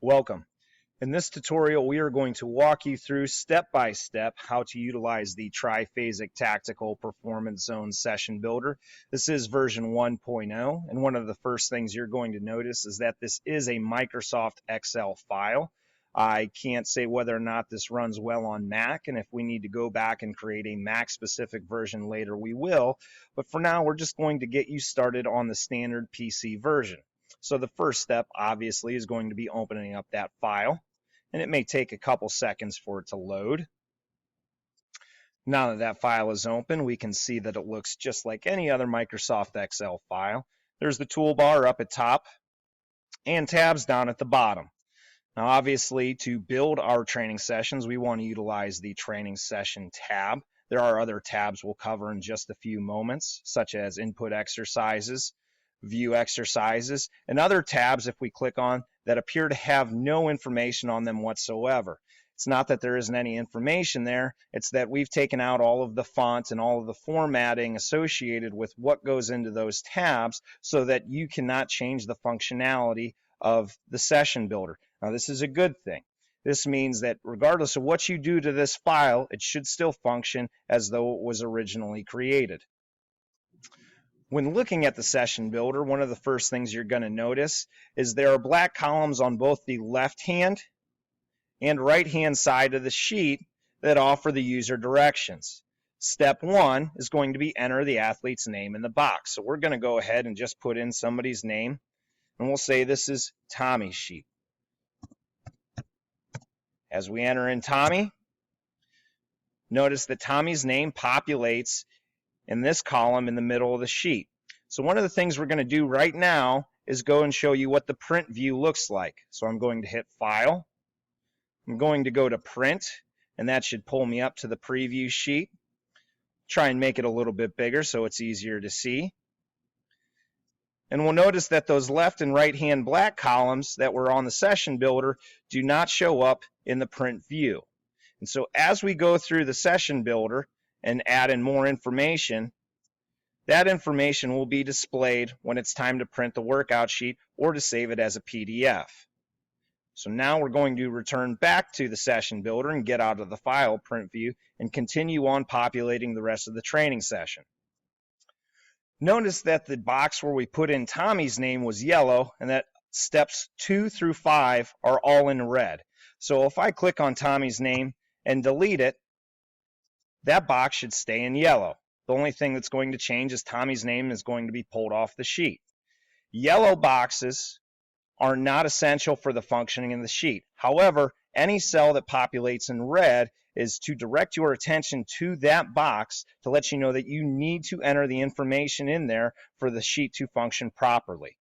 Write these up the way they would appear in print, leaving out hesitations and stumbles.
Welcome. In this tutorial, we are going to walk you through step by step how to utilize the Triphasic Tactical Performance Zone Session Builder. This is version 1.0, and one of the first things you're going to notice is that this is a Microsoft Excel file. I can't say whether or not this runs well on Mac, and if we need to go back and create a Mac-specific version later, we will. But for now, we're just going to get you started on the standard PC version. So the first step, obviously, is going to be opening up that file, and it may take a couple seconds for it to load. Now that that file is open, we can see that it looks just like any other Microsoft Excel file. There's the toolbar up at top and tabs down at the bottom. Now, obviously, to build our training sessions, we want to utilize the Training Session tab. There are other tabs we'll cover in just a few moments, such as Input Exercises, View Exercises, and other tabs if we click on that appear to have no information on them whatsoever. It's not that there isn't any information there, it's that we've taken out all of the font and all of the formatting associated with what goes into those tabs so that you cannot change the functionality of the session builder. Now, this is a good thing. This means that regardless of what you do to this file, it should still function as though it was originally created. When looking at the session builder, one of the first things you're going to notice is there are black columns on both the left hand and right hand side of the sheet that offer the user directions. Step one is going to be enter the athlete's name in the box. So we're going to go ahead and just put in somebody's name, and we'll say this is Tommy's sheet. As we enter in Tommy, notice that Tommy's name populates in this column in the middle of the sheet. So one of the things we're going to do right now is go and show you what the print view looks like. So I'm going to hit File. I'm going to go to Print, and that should pull me up to the preview sheet. Try and make it a little bit bigger so it's easier to see. And we'll notice that those left and right hand black columns that were on the session builder do not show up in the print view. And so as we go through the session builder and add in more information, that information will be displayed when it's time to print the workout sheet or to save it as a PDF. So now we're going to return back to the session builder and get out of the file print view and continue on populating the rest of the training session. Notice that the box where we put in Tommy's name was yellow and that steps 2 through 5 are all in red. So if I click on Tommy's name and delete it, that box should stay in yellow. The only thing that's going to change is Tommy's name is going to be pulled off the sheet. Yellow boxes are not essential for the functioning of the sheet. However, any cell that populates in red is to direct your attention to that box to let you know that you need to enter the information in there for the sheet to function properly.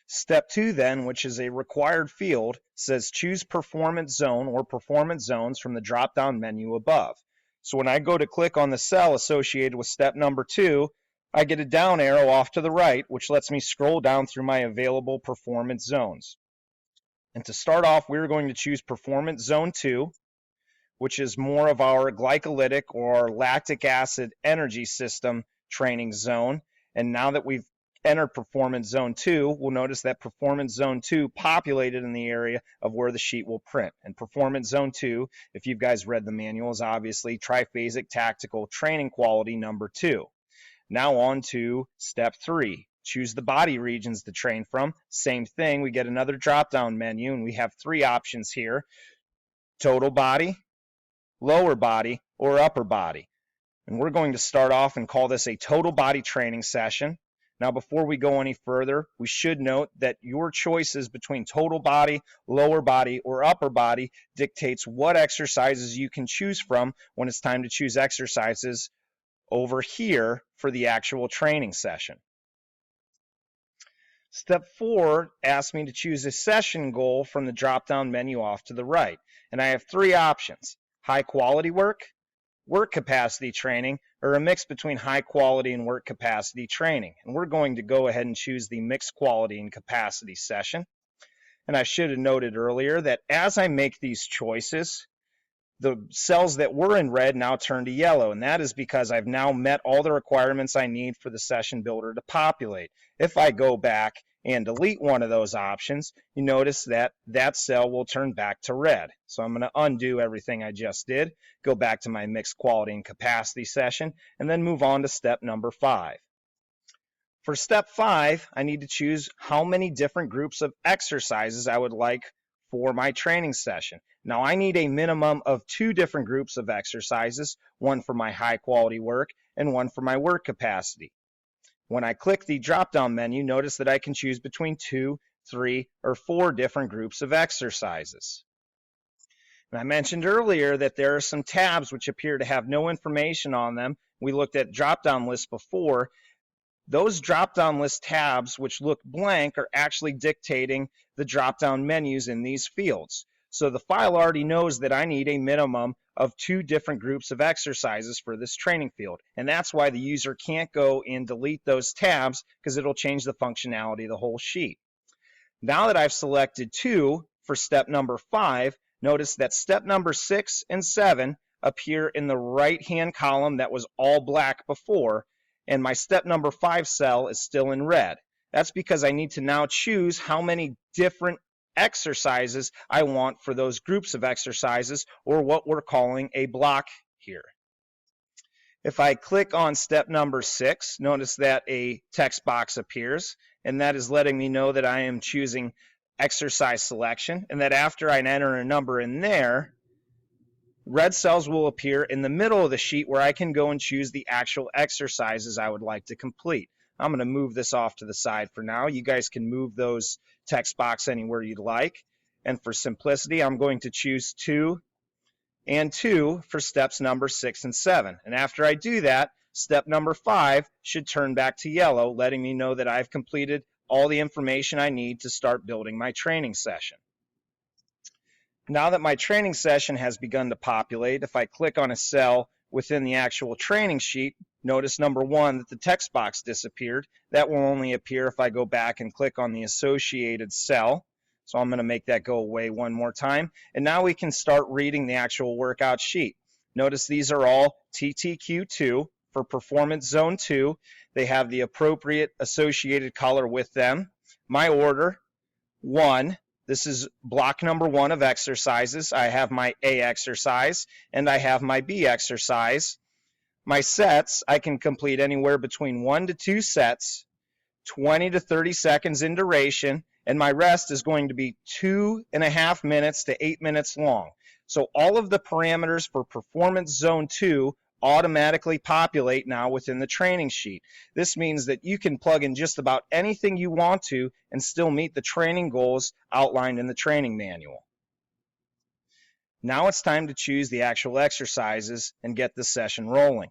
Step 2 then, which is a required field, says choose performance zone or performance zones from the drop-down menu above. So when I go to click on the cell associated with step number 2, I get a down arrow off to the right, which lets me scroll down through my available performance zones. And to start off, we're going to choose Performance Zone 2, which is more of our glycolytic or lactic acid energy system training zone. And now that we've entered Performance Zone 2, we'll notice that Performance Zone 2 populated in the area of where the sheet will print. And Performance Zone 2, if you guys read the manual, is obviously Triphasic Tactical Training Quality number 2. Now on to Step 3. Choose the body regions to train from. Same thing, we get another drop-down menu, and we have 3 options here: total body, lower body, or upper body. And we're going to start off and call this a total body training session. Now, before we go any further, we should note that your choices between total body, lower body, or upper body dictates what exercises you can choose from when it's time to choose exercises over here for the actual training session. Step 4 asks me to choose a session goal from the drop-down menu off to the right. And I have 3 options: high quality work, work capacity training, or a mix between high quality and work capacity training. And we're going to go ahead and choose the mixed quality and capacity session. And I should have noted earlier that as I make these choices, the cells that were in red now turn to yellow, and that is because I've now met all the requirements I need for the session builder to populate. If I go back and delete one of those options, you notice that that cell will turn back to red. So I'm going to undo everything I just did, go back to my mixed quality and capacity session, and then move on to step number 5. For step 5, I need to choose how many different groups of exercises I would like for my training session. Now I need a minimum of 2 different groups of exercises, one for my high quality work and one for my work capacity. When I click the drop-down menu, notice that I can choose between 2, 3, or 4 different groups of exercises. And I mentioned earlier that there are some tabs which appear to have no information on them. We looked at drop-down lists before. Those drop-down list tabs which look blank are actually dictating the drop-down menus in these fields. So the file already knows that I need a minimum of 2 different groups of exercises for this training field. And that's why the user can't go and delete those tabs, because it'll change the functionality of the whole sheet. Now that I've selected 2 for step number 5, notice that step number 6 and 7 appear in the right-hand column that was all black before, and my step number 5 cell is still in red. That's because I need to now choose how many different exercises I want for those groups of exercises, or what we're calling a block here. If I click on step number 6, notice that a text box appears, and that is letting me know that I am choosing exercise selection, and that after I enter a number in there, red cells will appear in the middle of the sheet where I can go and choose the actual exercises I would like to complete. I'm going to move this off to the side for now. You guys can move those text box anywhere you'd like. And for simplicity, I'm going to choose 2 and 2 for steps number 6 and 7. And after I do that, step number 5 should turn back to yellow, letting me know that I've completed all the information I need to start building my training session. Now that my training session has begun to populate, if I click on a cell within the actual training sheet, notice number 1 that the text box disappeared. That will only appear if I go back and click on the associated cell. So I'm going to make that go away one more time. And now we can start reading the actual workout sheet. Notice these are all TTQ2 for Performance Zone 2. They have the appropriate associated color with them. My order, 1. This is block number 1 of exercises. I have my A exercise and I have my B exercise. My sets, I can complete anywhere between 1 to 2 sets, 20 to 30 seconds in duration, and my rest is going to be 2.5 minutes to 8 minutes long. So all of the parameters for Performance Zone 2 automatically populate now within the training sheet. This means that you can plug in just about anything you want to and still meet the training goals outlined in the training manual. Now it's time to choose the actual exercises and get the session rolling.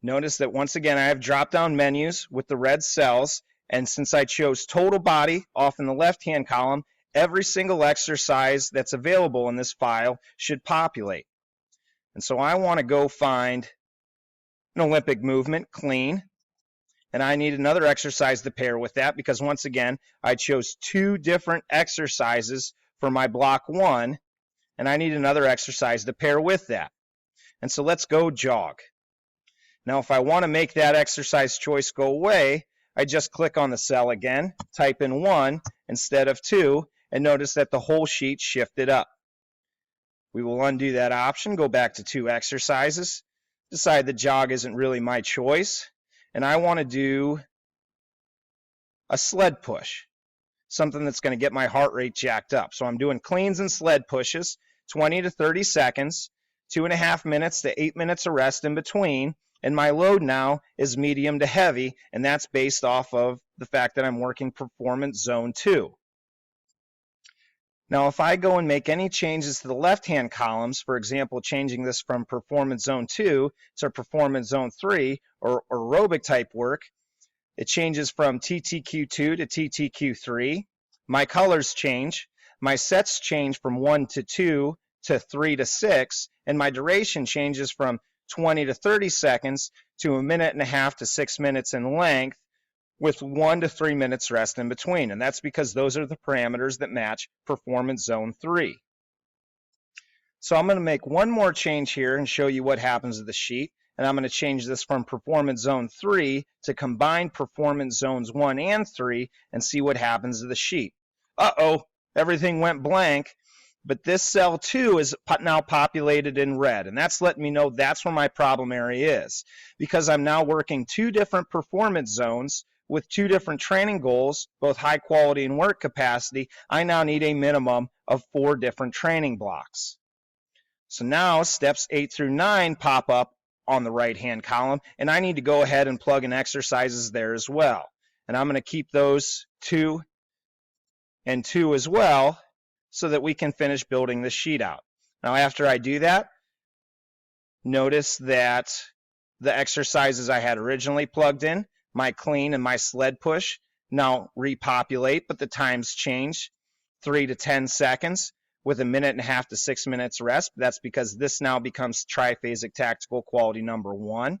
Notice that once again I have drop-down menus with the red cells, and since I chose total body off in the left-hand column, every single exercise that's available in this file should populate. And so I want to go find an Olympic movement, clean, and I need another exercise to pair with that because once again I chose 2 different exercises for my block 1, and I need another exercise to pair with that. And so let's go jog. Now if I want to make that exercise choice go away, I just click on the cell again, type in 1 instead of 2, and notice that the whole sheet shifted up. We will undo that option, go back to 2 exercises, decide that jog isn't really my choice, and I want to do a sled push, something that's going to get my heart rate jacked up. So I'm doing cleans and sled pushes, 20 to 30 seconds, 2.5 minutes to 8 minutes of rest in between, and my load now is medium to heavy, and that's based off of the fact that I'm working Performance Zone 2. Now if I go and make any changes to the left-hand columns, for example changing this from Performance Zone 2 to Performance Zone 3 or aerobic type work, it changes from TTQ2 to TTQ3. My colors change, my sets change from 1 to 2 to 3 to 6, and my duration changes from 20 to 30 seconds to 1.5 minutes to 6 minutes in length, with 1 to 3 minutes rest in between. And that's because those are the parameters that match Performance Zone 3. So I'm going to make one more change here and show you what happens to the sheet. and I'm going to change this from Performance Zone 3 to Combined Performance Zones 1 and 3 and see what happens to the sheet. Uh-oh, everything went blank, but this cell 2 is now populated in red, and that's letting me know that's where my problem area is. Because I'm now working 2 different performance zones with 2 different training goals, both high quality and work capacity, I now need a minimum of 4 different training blocks. So now steps 8 through 9 pop up on the right-hand column, and I need to go ahead and plug in exercises there as well. And I'm going to keep those 2 and 2 as well so that we can finish building the sheet out. Now after I do that, notice that the exercises I had originally plugged in, my clean and my sled push, now repopulate, but the times change, 3 to 10 seconds with 1.5 to 6 minutes rest. That's because this now becomes triphasic tactical quality number 1.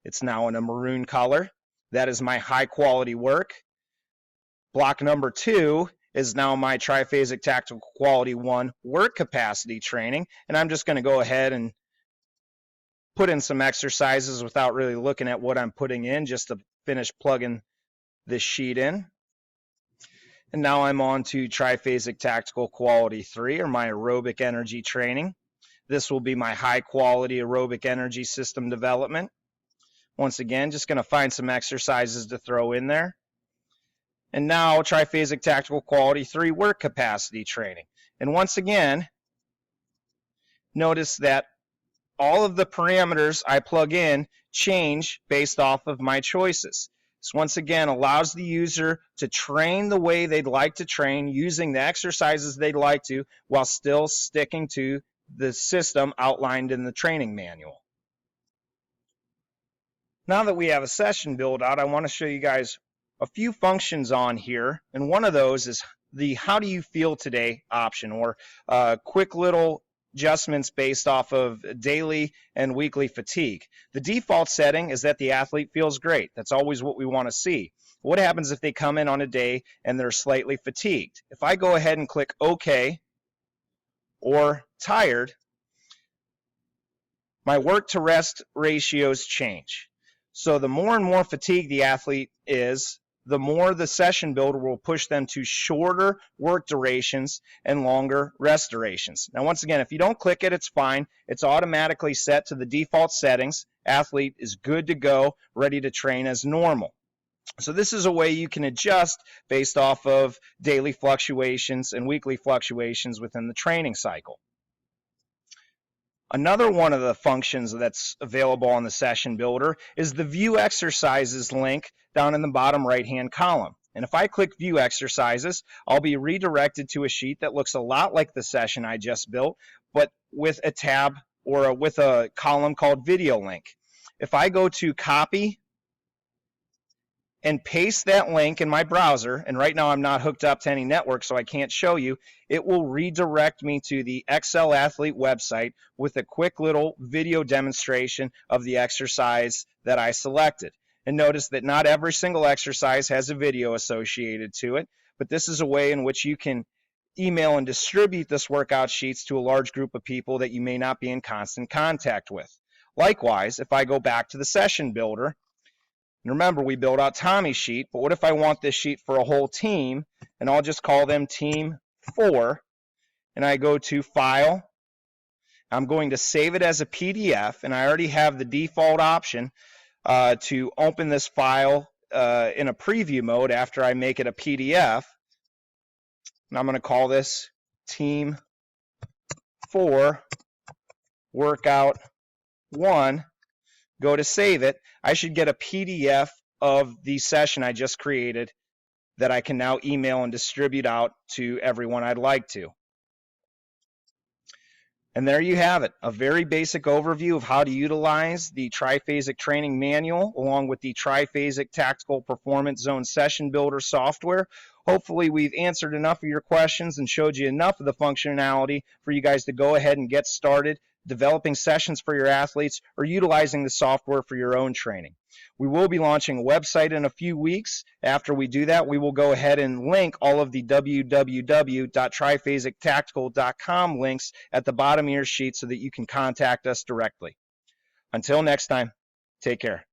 It's now in a maroon color. That is my high quality work. Block number 2 is now my triphasic tactical quality 1 work capacity training, and I'm just going to go ahead and put in some exercises without really looking at what I'm putting in, just to finish plugging this sheet in. And now I'm on to Triphasic Tactical Quality 3, or my aerobic energy training. This will be my high quality aerobic energy system development. Once again, just going to find some exercises to throw in there. And now Triphasic Tactical Quality 3 work capacity training. And once again, notice that all of the parameters I plug in change based off of my choices. This once again allows the user to train the way they'd like to train, using the exercises they'd like to, while still sticking to the system outlined in the training manual. Now that we have a session build out, I want to show you guys a few functions on here, and one of those is the how do you feel today option, or quick little adjustments based off of daily and weekly fatigue. The default setting is that the athlete feels great. That's always what we want to see. What happens if they come in on a day and they're slightly fatigued? If I go ahead and click OK or tired, my work to rest ratios change. So the more and more fatigued the athlete is, the more the session builder will push them to shorter work durations and longer rest durations. Now, once again, if you don't click it, it's fine. It's automatically set to the default settings. Athlete is good to go, ready to train as normal. So this is a way you can adjust based off of daily fluctuations and weekly fluctuations within the training cycle. Another one of the functions that's available on the session builder is the view exercises link down in the bottom right hand column. And if I click view exercises, I'll be redirected to a sheet that looks a lot like the session I just built, but with a tab or with a column called video link. If I go to copy and paste that link in my browser, and right now I'm not hooked up to any network so I can't show you, it will redirect me to the XL Athlete website with a quick little video demonstration of the exercise that I selected. And notice that not every single exercise has a video associated to it, but this is a way in which you can email and distribute this workout sheets to a large group of people that you may not be in constant contact with. Likewise, if I go back to the session builder, and remember, we built out Tommy's sheet, but what if I want this sheet for a whole team, and I'll just call them Team 4, and I go to File. I'm going to save it as a PDF, and I already have the default option to open this file in a preview mode after I make it a PDF. And I'm going to call this Team 4 Workout 1. Go to save it. I should get a PDF of the session I just created that I can now email and distribute out to everyone I'd like to. And there you have it, a very basic overview of how to utilize the Triphasic Training Manual along with the Triphasic Tactical Performance Zone Session Builder software. Hopefully we've answered enough of your questions and showed you enough of the functionality for you guys to go ahead and get started developing sessions for your athletes or utilizing the software for your own training. We will be launching a website in a few weeks. After we do that, we will go ahead and link all of the www.triphasictactical.com links at the bottom of your sheet so that you can contact us directly. Until next time, take care.